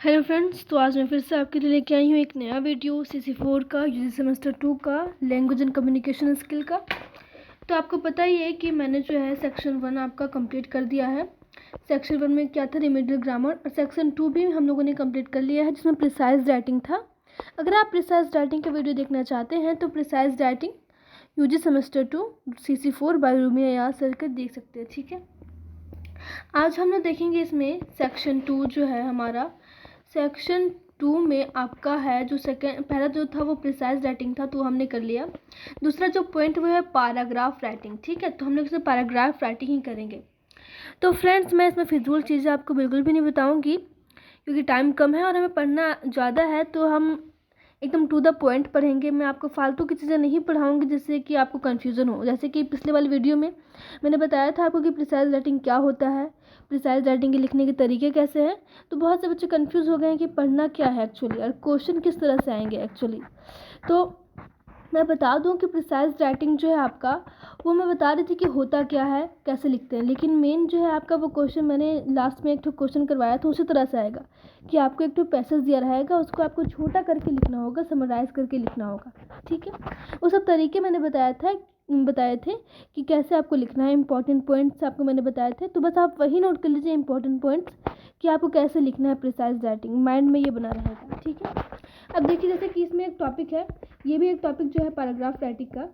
Hello friends, तो आज मैं फिर से आपके लिए लेके आई हूँ एक नया वीडियो CC4 का यूजी सेमेस्टर 2 का लैंग्वेज एंड कम्युनिकेशन स्किल का। तो आपको पता ही है कि मैंने जो है सेक्शन 1 आपका कंप्लीट कर दिया है। सेक्शन 1 में क्या था, रिमेडियल ग्रामर, और सेक्शन 2 भी हम लोगों ने कंप्लीट कर लिया है जिसमें प्रिसाइज राइटिंग था। अगर आप प्रिसाइज राइटिंग का वीडियो देखना चाहते हैं तो precise writing UG semester 2 CC4 by Rumiya यार सर के देख सकते हैं। ठीक है, आज हम लोग देखेंगे इसमें सेक्शन 2 जो है हमारा। सेक्शन 2 में आपका है जो सेकेंड, पहला जो था वो प्रिसाइज राइटिंग था तो हमने कर लिया। दूसरा जो पॉइंट वो है पैराग्राफ राइटिंग। ठीक है, तो हम लोग इसे पैराग्राफ राइटिंग ही करेंगे। तो फ्रेंड्स, मैं इसमें फिजूल चीज़ें आपको बिल्कुल भी नहीं बताऊंगी क्योंकि टाइम कम है और हमें पढ़ना ज़्यादा है, तो हम एकदम टू द पॉइंट पढ़ेंगे। मैं आपको फालतू की चीज़ें नहीं पढ़ाऊंगी जिससे कि आपको कन्फ्यूज़न हो। जैसे कि पिछले वाली वीडियो में मैंने बताया था आपको कि प्रिसाइज राइटिंग क्या होता है, प्रिसाइज राइटिंग के लिखने के तरीके कैसे हैं। तो बहुत से बच्चे कंफ्यूज हो गए हैं कि पढ़ना क्या है एक्चुअली और क्वेश्चन किस तरह से आएंगे एक्चुअली। तो मैं बता दूं कि प्रिसाइज राइटिंग जो है आपका, वो मैं बता रही थी कि होता क्या है, कैसे लिखते हैं, लेकिन मेन जो है आपका वो क्वेश्चन मैंने लास्ट में एक तो क्वेश्चन करवाया था उसी तरह से आएगा कि आपको एक तो पैसेज दिया रहेगा, उसको आपको छोटा करके लिखना होगा, समराइज़ करके लिखना होगा। ठीक है, वो सब तरीके मैंने बताए थे कि कैसे आपको लिखना है। इंपॉर्टेंट पॉइंट्स आपको मैंने बताए थे, तो बस आप वही नोट कर लीजिए इंपॉर्टेंट पॉइंट्स कि आपको कैसे लिखना है प्रिसाइज राइटिंग, माइंड में ये बना रहेगा। ठीक है, अब देखिए जैसे कि इसमें एक टॉपिक है, ये भी एक टॉपिक जो है पैराग्राफ राइटिंग का।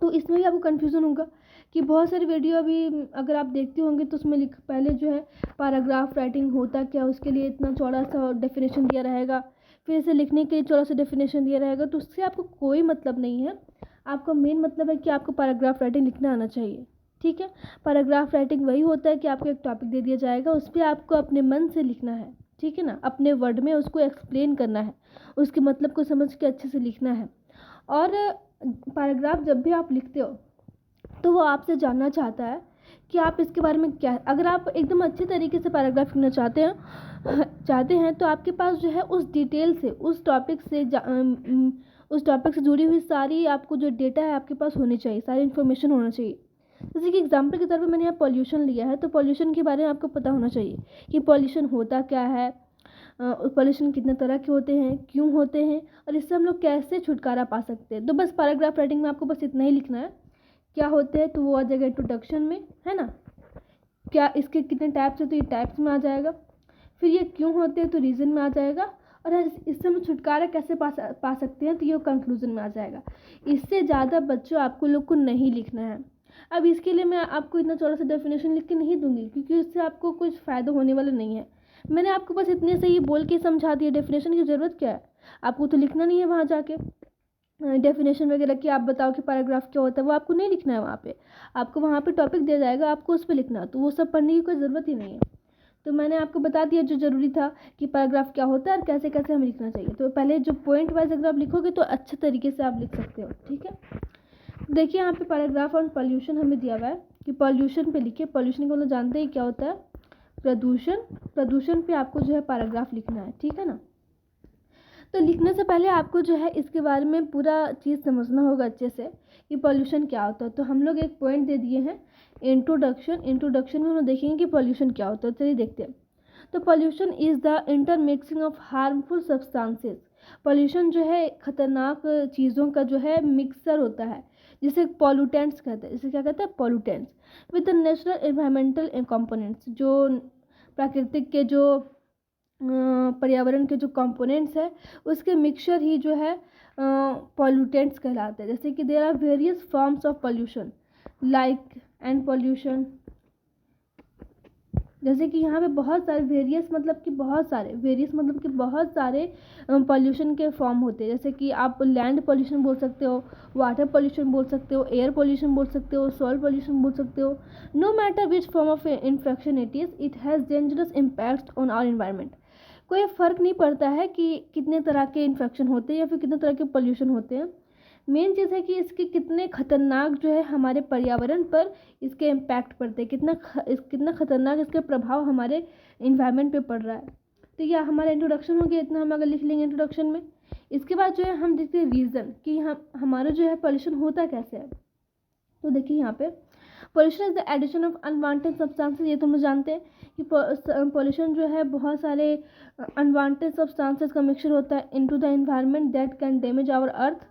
तो इसमें भी आपको कन्फ्यूज़न होगा कि बहुत सारी वीडियो अभी अगर आप देखते होंगे तो उसमें पहले जो है पैराग्राफ राइटिंग होता क्या, उसके लिए इतना चौड़ा सा डेफिनेशन दिया रहेगा, फिर इसे लिखने के लिए चौड़ा सा डेफिनेशन दिया रहेगा। तो उससे आपको कोई मतलब नहीं है। आपका मेन मतलब है कि आपको पैराग्राफ राइटिंग लिखना आना चाहिए। ठीक है, पैराग्राफ राइटिंग वही होता है कि आपको एक टॉपिक दे दिया जाएगा, उस पर आपको अपने मन से लिखना है। ठीक है ना, अपने वर्ड में उसको एक्सप्लेन करना है, उसके मतलब को समझ के अच्छे से लिखना है। और पैराग्राफ जब भी आप लिखते हो तो वो आपसे जानना चाहता है कि आप इसके बारे में क्या, अगर आप एकदम अच्छे तरीके से पैराग्राफ लिखना चाहते हैं तो आपके पास जो है उस डिटेल से, उस टॉपिक से जुड़ी हुई सारी आपको जो डेटा है आपके पास होनी चाहिए, सारी इन्फॉर्मेशन होना चाहिए। जैसे कि एग्जाम्पल के तौर पे मैंने यहाँ पॉल्यूशन लिया है, तो पॉल्यूशन के बारे में आपको पता होना चाहिए कि पॉल्यूशन होता क्या है, पॉल्यूशन कितने तरह के होते हैं, क्यों होते हैं, और इससे हम लोग कैसे छुटकारा पा सकते हैं। तो बस पैराग्राफ राइटिंग में आपको बस इतना ही लिखना है, क्या होते हैं तो वो आ जाएगा इंट्रोडक्शन में, है ना। क्या इसके कितने टाइप्स है तो ये टाइप्स में आ जाएगा। फिर ये क्यों होते हैं तो रीज़न में आ जाएगा। और इससे हम छुटकारा कैसे पा सकते हैं तो ये कंक्लूजन में आ जाएगा। इससे ज़्यादा बच्चों आपको लोग को नहीं लिखना है। अब इसके लिए मैं आपको इतना चौड़ा सा डेफिनेशन लिख के नहीं दूंगी क्योंकि इससे आपको कुछ फ़ायदा होने वाला नहीं है। मैंने आपको बस इतने से ही बोल के समझा दिया, डेफिनेशन की ज़रूरत क्या है, आपको तो लिखना नहीं है वहाँ जाके डेफिनेशन वगैरह कि आप बताओ कि पैराग्राफ क्या होता है, वो आपको नहीं लिखना है वहाँ पे। आपको वहाँ पे टॉपिक दिया जाएगा, आपको उस पर लिखना है, तो वो सब पढ़ने की कोई ज़रूरत ही नहीं है। तो मैंने आपको बता दिया जो ज़रूरी था कि पैराग्राफ क्या होता है और कैसे कैसे हमें लिखना चाहिए। तो पहले जो पॉइंट वाइज अगर आप लिखोगे तो अच्छे तरीके से आप लिख सकते हो। ठीक है, देखिए यहाँ पे पैराग्राफ ऑन पॉल्यूशन हमें दिया हुआ है कि पॉल्यूशन पे लिखिए। पॉल्यूशन को लोग जानते हैं क्या होता है, प्रदूषण। प्रदूषण पे आपको जो है पैराग्राफ लिखना है। ठीक है ना, तो लिखने से पहले आपको जो है इसके बारे में पूरा चीज़ समझना होगा अच्छे से कि पॉल्यूशन क्या होता है। तो हम लोग एक पॉइंट दे दिए हैं इंट्रोडक्शन। इंट्रोडक्शन में हम लोग देखेंगे कि पॉल्यूशन क्या होता है। चलिए देखते हैं। तो pollution is the intermixing of harmful substances. Pollution जो है खतरनाक चीज़ों का जो है मिक्सर होता है, जिसे पॉल्यूटेंट्स कहते हैं। इसे क्या कहते हैं, pollutants with the natural environmental components. जो प्राकृतिक के जो पर्यावरण के जो कंपोनेंट्स है उसके मिक्सचर ही जो है पॉल्यूटेंट्स कहलाते हैं। जैसे कि there are various forms of pollution like and pollution. जैसे कि यहाँ पे बहुत सारे वेरियस मतलब कि बहुत सारे पॉल्यूशन के फॉर्म होते हैं। जैसे कि आप लैंड पॉल्यूशन बोल सकते हो, वाटर पॉल्यूशन बोल सकते हो, एयर पॉल्यूशन बोल सकते हो, सॉइल पॉल्यूशन बोल सकते हो। No matter which form of infection it is, it has dangerous impact on our environment. कोई फ़र्क नहीं पड़ता है कि कितने तरह के इन्फेक्शन होते हैं या फिर कितने तरह के पॉल्यूशन होते हैं। मेन चीज़ है कि इसके कितने खतरनाक जो है हमारे पर्यावरण पर इसके इम्पैक्ट पड़ते हैं, कितना खतरनाक इसके प्रभाव हमारे इन्वायरमेंट पे पड़ रहा है। तो यह हमारा इंट्रोडक्शन हो गया, इतना हम अगर लिख लेंगे इंट्रोडक्शन में। इसके बाद जो है हम देखते हैं रीज़न कि हम हमारा जो है पॉल्यूशन होता कैसे है। तो देखिए यहाँ पे pollution is the addition of unwanted substances, ये तो हम जानते हैं कि पोल्यूशन जो है बहुत सारे अनवांटेड सब्सटेंसेस का मिक्सचर होता है into the environment that can damage our earth.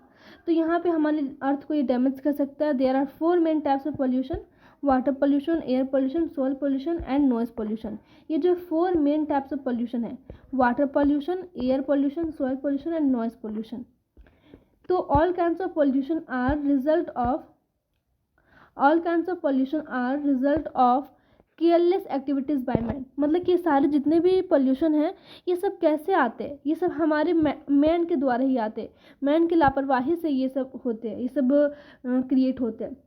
तो यहाँ पे हमारे अर्थ को ये डैमेज कर सकता है। There are 4 main types of pollution, water pollution, air pollution, soil pollution and noise pollution. ये जो 4 मेन टाइप्स ऑफ पोल्यूशन है, water pollution, air pollution, soil pollution and noise pollution. तो all kinds of pollution are result of careless activities by man. मतलब कि सारे जितने भी pollution हैं ये सब कैसे आते हैं, ये सब हमारे मैन के द्वारा ही आते हैं, मैन की लापरवाही से ये सब होते हैं, ये सब क्रिएट होते हैं।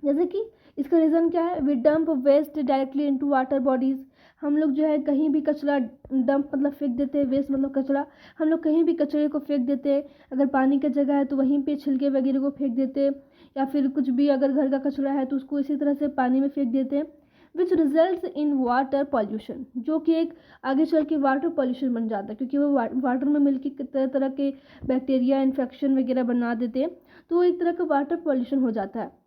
जैसे कि इसका रीज़न क्या है, we dump waste directly into water bodies. हम लोग जो है कहीं भी कचरा डंप मतलब फेंक देते हैं, वेस्ट मतलब कचरा, हम लोग कहीं भी कचरे को फेंक देते हैं। अगर पानी की जगह है तो वहीं पे छिलके वगैरह को फेंक देते हैं, या फिर कुछ भी अगर घर का कचरा है तो उसको इसी तरह से पानी में फेंक देते हैं, which result in water pollution, जो कि एक आगे चल के वाटर पॉल्यूशन बन जाता है, क्योंकि वो वाटर में मिलकर तरह तरह के बैक्टीरिया इन्फेक्शन वगैरह बना देते हैं, तो वो एक तरह का वाटर पॉल्यूशन हो जाता है।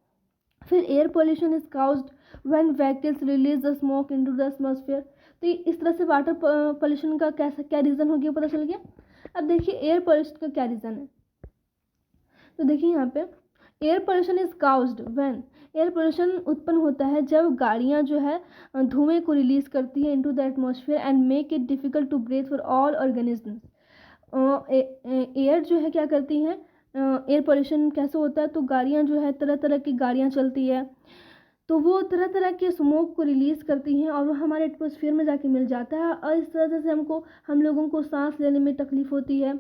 फिर air pollution is caused when vehicles release the smoke into the atmosphere. तो इस तरह से वाटर पॉल्यूशन का क्या रीज़न हो गया, पता चल गया। अब देखिए एयर पॉल्यूशन का क्या रीज़न है। तो देखिए यहाँ पे air pollution is caused when, air pollution उत्पन्न होता है जब गाड़ियाँ जो है धुएं को रिलीज करती है into the atmosphere and make it difficult to breathe for all organisms. Air जो है क्या करती हैं, एयर पॉल्यूशन कैसे होता है, तो गाड़ियाँ जो है तरह तरह की गाड़ियाँ चलती है तो वो तरह तरह के स्मोक को रिलीज़ करती हैं और वो हमारे एटमॉस्फेयर में जाके मिल जाता है, और इस तरह से हम लोगों को सांस लेने में तकलीफ़ होती है।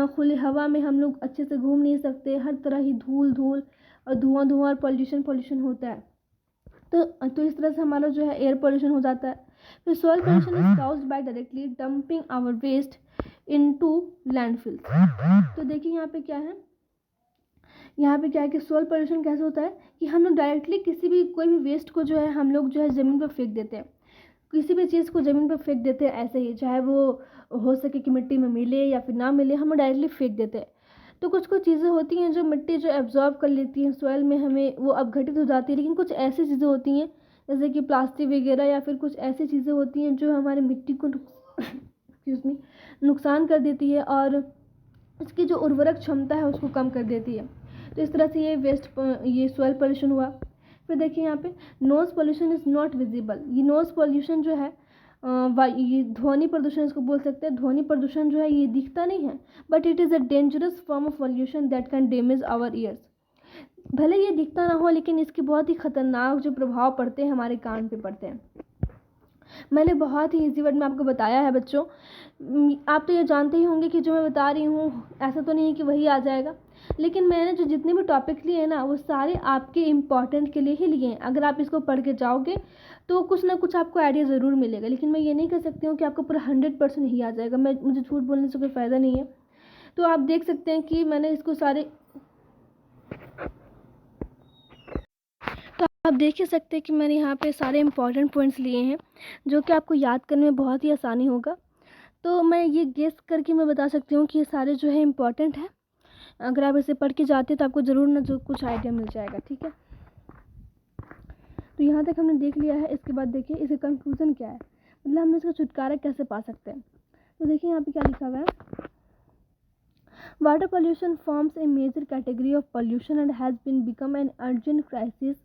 खुली हवा में हम लोग अच्छे से घूम नहीं सकते, हर तरह ही धूल और धुआं और पॉल्यूशन होता है। तो इस तरह से हमारा जो है एयर पॉल्यूशन हो जाता है। फिर soil pollution is caused by directly dumping our waste into landfills. तो देखिए यहाँ पे क्या है, कि सॉइल पोल्यूशन कैसे होता है कि हम लोग डायरेक्टली कोई भी वेस्ट को जो है हम लोग जो है ज़मीन पर फेंक देते हैं, किसी भी चीज़ को ज़मीन पर फेंक देते हैं ऐसे ही, चाहे वो हो सके कि मिट्टी में मिले या फिर ना मिले, हम डायरेक्टली फेंक देते हैं। तो कुछ चीज़ें होती हैं जो मिट्टी जो एब्जॉर्ब कर लेती हैं सॉइल में, हमें वो अपघटित हो जाती है, लेकिन कुछ ऐसी चीज़ें होती हैं जैसे कि प्लास्टिक वगैरह या फिर कुछ ऐसी चीज़ें होती हैं जो हमारे मिट्टी को नुकसान कर देती है और इसकी जो उर्वरक क्षमता है उसको कम कर देती है। तो इस तरह से ये सॉइल पोल्यूशन हुआ। फिर देखिए यहाँ पे noise pollution is not visible. ये नॉइज़ पोल्यूशन जो है ये ध्वनि प्रदूषण इसको बोल सकते हैं। ध्वनि प्रदूषण जो है ये दिखता नहीं है, but it is a dangerous form of pollution that can damage our ears. भले ये दिखता ना हो लेकिन इसके बहुत ही खतरनाक जो प्रभाव पड़ते हैं हमारे कान पे पड़ते हैं। मैंने बहुत ही इजी वर्ड में आपको बताया है बच्चों। आप तो ये जानते ही होंगे कि जो मैं बता रही हूँ ऐसा तो नहीं है कि वही आ जाएगा, लेकिन मैंने जो जितने भी टॉपिक लिए हैं ना वो सारे आपके इम्पॉर्टेंट के लिए ही लिए हैं। अगर आप इसको पढ़ के जाओगे तो कुछ ना कुछ आपको आइडिया ज़रूर मिलेगा, लेकिन मैं ये नहीं कह सकती हूँ कि आपको पूरा 100% ही आ जाएगा। मुझे झूठ बोलने से कोई फ़ायदा नहीं है। तो आप देख सकते हैं कि मैंने इसको आप देख ही सकते हैं कि मैंने यहाँ पे सारे इम्पॉर्टेंट पॉइंट्स लिए हैं जो कि आपको याद करने में बहुत ही आसानी होगा। तो मैं ये गेस करके मैं बता सकती हूँ कि ये सारे जो है इम्पॉर्टेंट है। अगर आप इसे पढ़ के जाते तो आपको ज़रूर ना जो कुछ आइडिया मिल जाएगा। ठीक है, तो यहाँ तक हमने देख लिया है। इसके बाद देखिए इसका कंक्लूजन क्या है, मतलब हम इसका छुटकारा कैसे पा सकते हैं। तो देखिए यहाँ पे क्या लिखा हुआ है, water pollution forms a major category of pollution and has been become an urgent crisis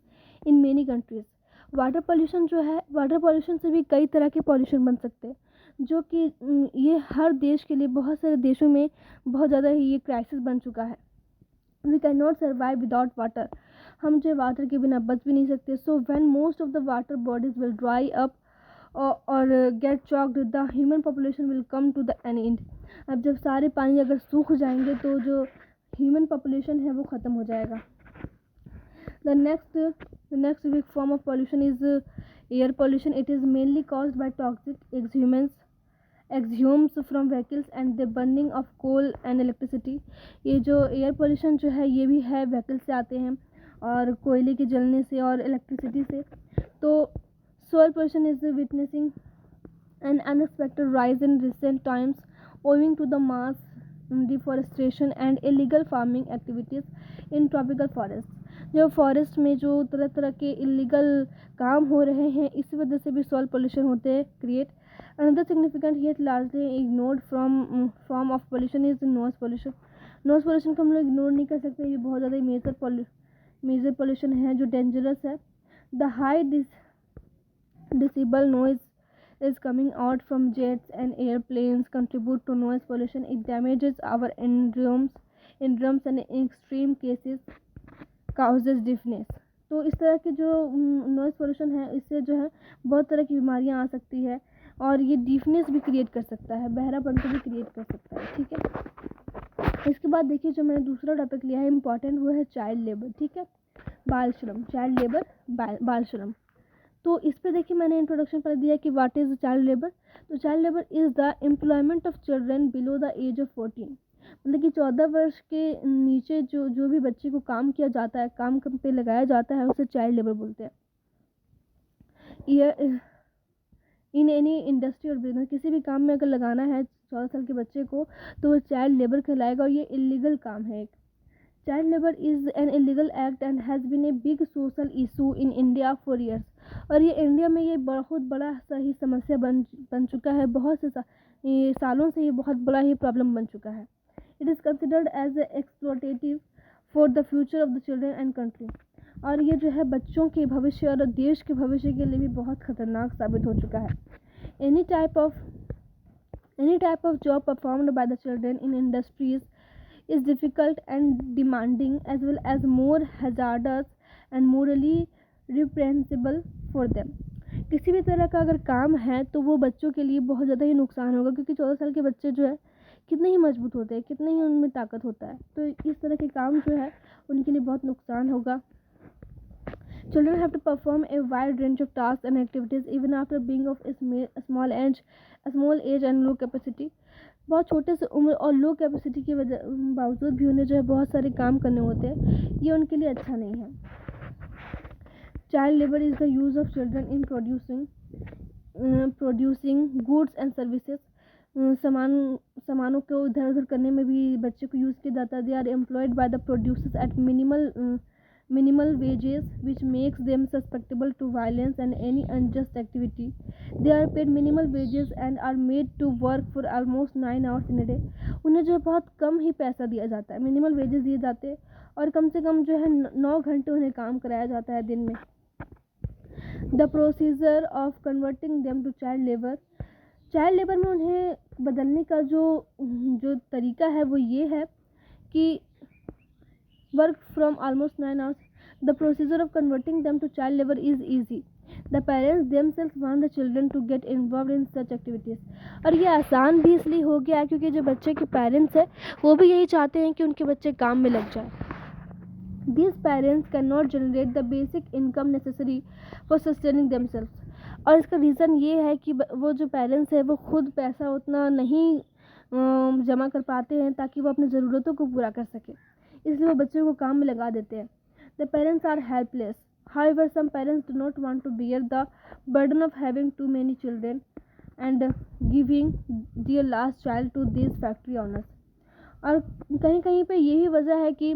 in many countries. Water pollution जो है, वाटर पोल्यूशन से भी कई तरह के पोल्यूशन बन सकते हैं, जो कि ये हर देश के लिए, बहुत सारे देशों में बहुत ज़्यादा ही ये क्राइसिस बन चुका है। We can not survive without water, हम जो वाटर के बिना बच भी नहीं सकते। So when most of the water bodies will dry up और get choked, the human population will come to the an end. अब जब सारे पानी अगर सूख जाएंगे तो जो ह्यूमन पॉपुलेशन है वो ख़त्म हो जाएगा। The next big form of pollution is air pollution. It is mainly caused by toxic exhumes from vehicles and the burning of coal and electricity. ये जो एयर पोल्यूशन जो है ये भी है व्हीकल से आते हैं और कोयले के जलने से और इलेक्ट्रिसिटी से। तो soil pollution is witnessing an unexpected rise in recent times owing to the mass deforestation and illegal farming activities in tropical forest. जो फॉरेस्ट में जो तरह तरह के इलीगल काम हो रहे हैं, इस वजह से भी सॉइल पोल्यूशन होते हैं create. Another significant yet largely ignored from form of pollution is noise pollution. Noise pollution को हम लोग इग्नोर नहीं कर सकते, ये बहुत ज़्यादा मेजर पोल्यूशन है जो डेंजरस है। The high decibel noise is coming out from jets and airplanes contribute to noise pollution. It damages our eardrums and in extreme cases causes deafness. तो इस तरह के जो नॉइज़ पोल्यूशन है, इससे जो है बहुत तरह की बीमारियां आ सकती है और ये डीफनेस भी क्रिएट कर सकता है, बहरापन को भी क्रिएट कर सकता है। ठीक है, इसके बाद देखिए जो मैंने दूसरा टॉपिक लिया है इम्पॉर्टेंट, वो है चाइल्ड लेबर। ठीक है, बाल श्रम, चाइल्ड लेबर, बाल श्रम। तो इस पे देखिए मैंने इंट्रोडक्शन पर दिया कि व्हाट इज़ चाइल्ड लेबर। तो child labour is the employment of children below the age of 14। मतलब कि 14 वर्ष के नीचे जो भी बच्चे को काम किया जाता है, काम पे लगाया जाता है, उसे चाइल्ड लेबर बोलते हैं। ये इन एनी इंडस्ट्री और बिजनेस, किसी भी काम में अगर लगाना है 14 साल के बच्चे को तो वो चाइल्ड लेबर कहलाएगा और ये इलीगल काम है एक। Child labour is an illegal act and has been a big social issue in India for years. और ये इंडिया में ये बहुत बड़ा सही समस्या बन चुका है, बहुत से सालों से ये बहुत बड़ा ही प्रॉब्लम बन चुका है। It is considered as exploitative for the future of the children and country. और ये जो है बच्चों के भविष्य और देश के भविष्य के लिए भी बहुत खतरनाक साबित हो चुका है। Any type of job performed by the children in industries is difficult and demanding as well as more hazardous and morally reprehensible for them। किसी भी तरह का अगर काम है तो वो बच्चों के लिए बहुत ज़्यादा ही नुकसान होगा, क्योंकि 14 साल के बच्चे जो है कितने ही मजबूत होते हैं, कितने ही उनमें ताकत होता है, तो इस तरह के काम जो है उनके लिए बहुत नुकसान होगा। Children have to perform a wide range of tasks and activities even after being of a small age and low capacity। बहुत छोटे से उम्र और लो कैपेसिटी की बावजूद भी उन्हें जो है बहुत सारे काम करने होते हैं, ये उनके लिए अच्छा नहीं है। Child labour is the use of children in producing goods and services. सामानों को इधर उधर करने में भी बच्चे को यूज़ किया जाता है। They are employed by the producers at minimal wages which makes them susceptible to violence and any unjust activity. They are paid minimal wages and are made to work for almost 9 hours in a day। उन्हें जो है बहुत कम ही पैसा दिया जाता है, minimal wages दिए जाते हैं और कम से कम जो है 9 घंटे उन्हें काम कराया जाता है दिन में। The procedure of converting them to child labour में उन्हें बदलने का जो तरीका है वो ये है कि work from almost 9 hours। The procedure of converting them to child labor is easy। The parents themselves want the children to get involved in such activities। और ये आसान भी इसलिए हो गया है क्योंकि जो बच्चे के पेरेंट्स हैं वो भी यही चाहते हैं कि उनके बच्चे काम में लग जाए। These parents cannot generate the basic income necessary for sustaining themselves। और इसका रीज़न ये है कि वो जो पेरेंट्स हैं वो खुद पैसा उतना नहीं जमा कर पाते हैं ताकि वो अपनी ज़रूरतों को पूरा कर सके, इसलिए वो बच्चों को काम में लगा देते हैं। The parents are helpless. However some parents do not want to bear the burden of having too many children and giving their last child to this factory owners. और कहीं कहीं पे यही वजह है कि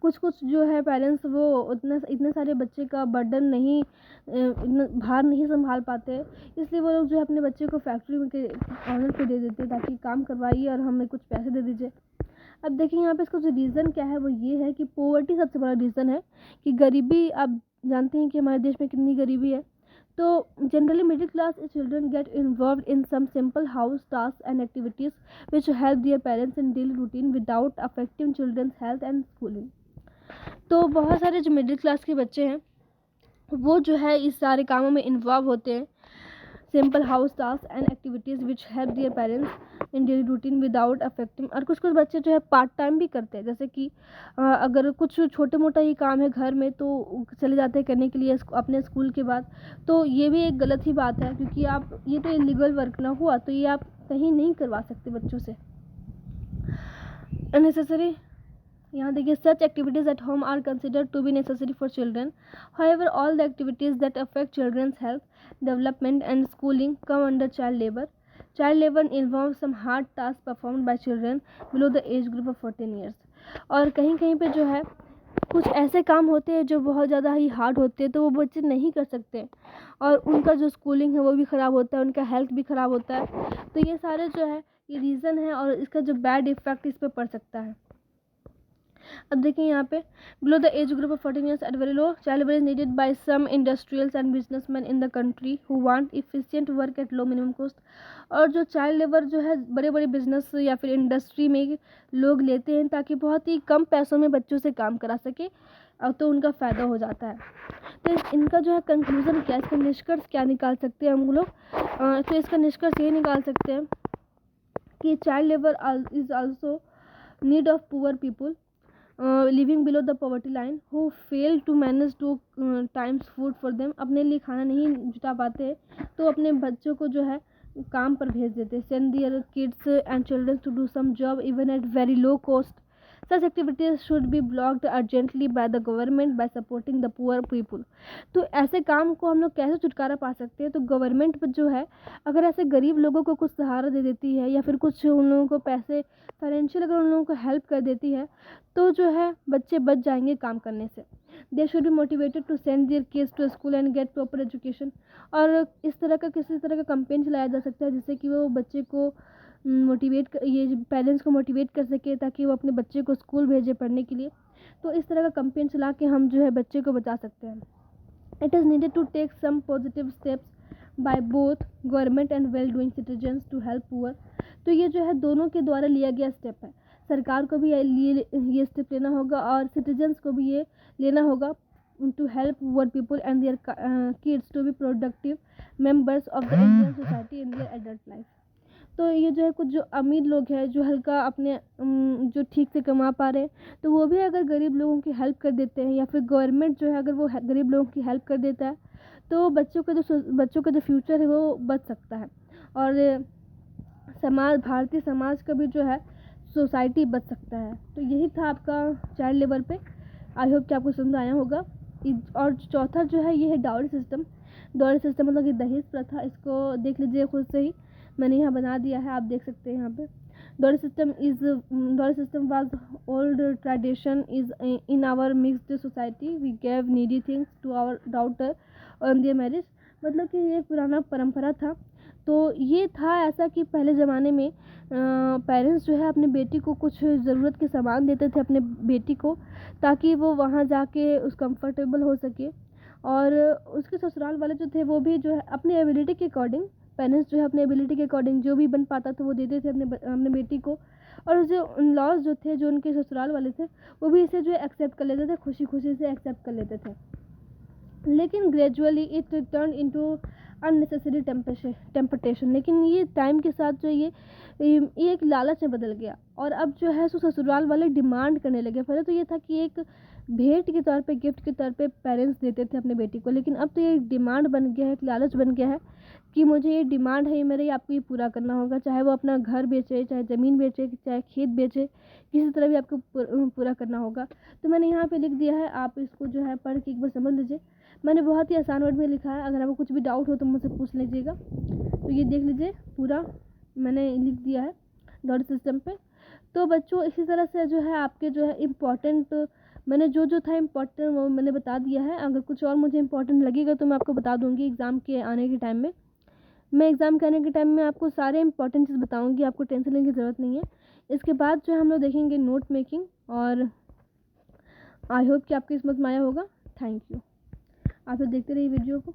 कुछ जो है पेरेंट्स वो इतने सारे बच्चे का बर्डन नहीं, इतना भार नहीं संभाल पाते, इसलिए वो लोग जो है अपने बच्चे को फैक्ट्री के ऑनर को दे देते हैं ताकि काम करवाइए और हमें कुछ पैसे दे दीजिए। अब देखिए यहाँ पे इसका जो रीज़न क्या है वो ये है कि पोवर्टी सबसे बड़ा रीज़न है कि गरीबी। आप जानते हैं कि हमारे देश में कितनी गरीबी है। तो generally middle class children get involve in some simple house task and activities which help their parents in daily routine without affecting childrens health and schooling. तो बहुत सारे जो मिडिल क्लास के बच्चे हैं वो जो है इस सारे कामों में इन्वॉल्व होते हैं, simple house task and activities which help their parents in daily routine without affecting. और कुछ बच्चे जो है पार्ट टाइम भी करते हैं, जैसे कि अगर कुछ छोटे मोटा ही काम है घर में तो चले जाते हैं करने के लिए अपने स्कूल के बाद। तो ये भी एक गलत ही बात है क्योंकि आप ये तो इलीगल वर्क ना हुआ, तो ये आप कहीं नहीं करवा सकते बच्चों से। अननेसेसरी, यहाँ देखिए such activities at home are considered to be necessary for children. However all the activities that affect children's health development and schooling come under child labour. Child labour involve some hard task performed by children below the age group of 14 years. और कहीं कहीं पे जो है कुछ ऐसे काम होते हैं जो बहुत ज़्यादा ही हार्ड होते हैं, तो वो बच्चे नहीं कर सकते और उनका जो स्कूलिंग है वो भी ख़राब होता है, उनका हेल्थ भी ख़राब होता है। तो ये सारे जो है ये रीज़न है और इसका जो बैड इफ़ेक्ट इस पर पड़ सकता है। अब देखिए यहाँ पे below the age group of 14 years at very low child labour is needed by some industrials and businessman in the country who want efficient work at low minimum cost. और जो चाइल्ड लेबर जो है बड़े बड़े business या फिर industry में लोग लेते हैं ताकि बहुत ही कम पैसों में बच्चों से काम करा सके, और तो उनका फ़ायदा हो जाता है। तो इनका जो है कंक्लूज़न क्या, इसका निष्कर्ष क्या निकाल सकते हैं हम लोग? तो इसका निष्कर्ष ये निकाल सकते हैं कि child labour is also need of poor people living below the poverty line who fail to manage two times food for them. अपने लिए खाना नहीं जुटा पाते तो अपने बच्चों को जो है काम पर भेज देते, send their kids and children to do some job even at very low cost. Such activities should be blocked urgently by the government by supporting the poor people। तो ऐसे काम को हम लोग कैसे छुटकारा पा सकते हैं? तो गवर्नमेंट जो है अगर ऐसे गरीब लोगों को कुछ सहारा दे देती है या फिर कुछ उन लोगों को पैसे फाइनेंशियल अगर उन लोगों को हेल्प कर देती है तो जो है बच्चे बच जाएंगे काम करने से। They should be motivated to send their kids to school and get proper education. और इस तरह का किसी तरह का कैंपेन चलाया जा सकता है जिससे कि वो बच्चे को ये पेरेंट्स को मोटिवेट कर सके ताकि वो अपने बच्चे को स्कूल भेजे पढ़ने के लिए। तो इस तरह का कैंपेन चला के हम जो है बच्चे को बचा सकते हैं। It is needed to take some positive steps by both government and well doing citizens to help poor. तो ये जो है दोनों के द्वारा लिया गया स्टेप है, सरकार को भी ये स्टेप लेना होगा और सिटीजन्स को भी ये लेना होगा to help poor people and their kids to be productive members of the Indian society in their adult life. तो ये जो है कुछ जो अमीर लोग हैं जो हल्का अपने जो ठीक से कमा पा रहे हैं तो वो भी अगर गरीब लोगों की हेल्प कर देते हैं या फिर गवर्नमेंट जो है अगर वो गरीब लोगों की हेल्प कर देता है तो बच्चों का जो फ्यूचर है वो बच सकता है और भारतीय समाज का भी जो है सोसाइटी बच सकता है। तो यही था आपका चाइल्ड लेबर पे। आई होप कि आपको समझ आया होगा। और चौथा जो है ये है डाउरी सिस्टम। डाउरी सिस्टम मतलब कि दहेज प्रथा, इसको देख लीजिए खुद से ही, मैंने यहाँ बना दिया है, आप देख सकते हैं यहाँ पे। Dowry system was old tradition is in our mixed society we gave needy things to our daughter on their marriage. मतलब कि ये पुराना परंपरा था। तो ये था ऐसा कि पहले ज़माने में पेरेंट्स जो है अपने बेटी को कुछ ज़रूरत के सामान देते थे अपने बेटी को ताकि वो वहाँ जाके उस कंफर्टेबल हो सके। और उसके ससुराल वाले जो थे वो भी जो है अपने एबिलिटी के अकॉर्डिंग, पेरेंट्स जो है अपने एबिलिटी के अकॉर्डिंग जो भी बन पाता था वो देते थे अपने बेटी को। और जो लॉज जो थे जो उनके ससुराल वाले थे वो भी इसे जो है एक्सेप्ट कर लेते थे, खुशी खुशी से एक्सेप्ट कर लेते थे। लेकिन gradually it turn into unnecessary temptation. लेकिन ये टाइम के साथ जो ये एक लालच में बदल गया और अब जो है सो ससुराल वाले डिमांड करने लगे। पहले तो ये था कि एक भेंट के तौर पे, गिफ्ट के तौर पे पेरेंट्स देते थे अपने बेटी को, लेकिन अब तो ये एक डिमांड बन गया है, एक लालच बन गया है कि मुझे ये डिमांड है, ये मेरे आपको ये पूरा करना होगा। चाहे वो अपना घर बेचे, चाहे ज़मीन बेचे, चाहे खेत बेचे, किसी तरह भी आपको पूरा करना होगा। तो मैंने यहाँ पे लिख दिया है, आप इसको जो है पढ़ के एक बार समझ लीजिए। मैंने बहुत ही आसान वर्ड में लिखा है, अगर आपको कुछ भी डाउट हो तो मुझसे पूछ लीजिएगा। तो ये देख लीजिए पूरा मैंने लिख दिया है डाउरी सिस्टम पे। तो बच्चों इसी तरह से जो है आपके जो है इम्पॉर्टेंट, मैंने जो था इम्पॉर्टेंट वो मैंने बता दिया है। अगर कुछ और मुझे इम्पॉर्टेंट लगेगा तो मैं आपको बता दूँगी एग्ज़ाम के आने के टाइम में। मैं एग्ज़ाम के आने के टाइम में आपको सारे इंपॉर्टेंट चीज़ बताऊँगी, आपको टेंशन लेने की ज़रूरत नहीं है। इसके बाद जो हम लोग देखेंगे नोट मेकिंग, और आई होप कि आपको समझ में आया होगा। Thank you. आप लोग देखते रहिए वीडियो को।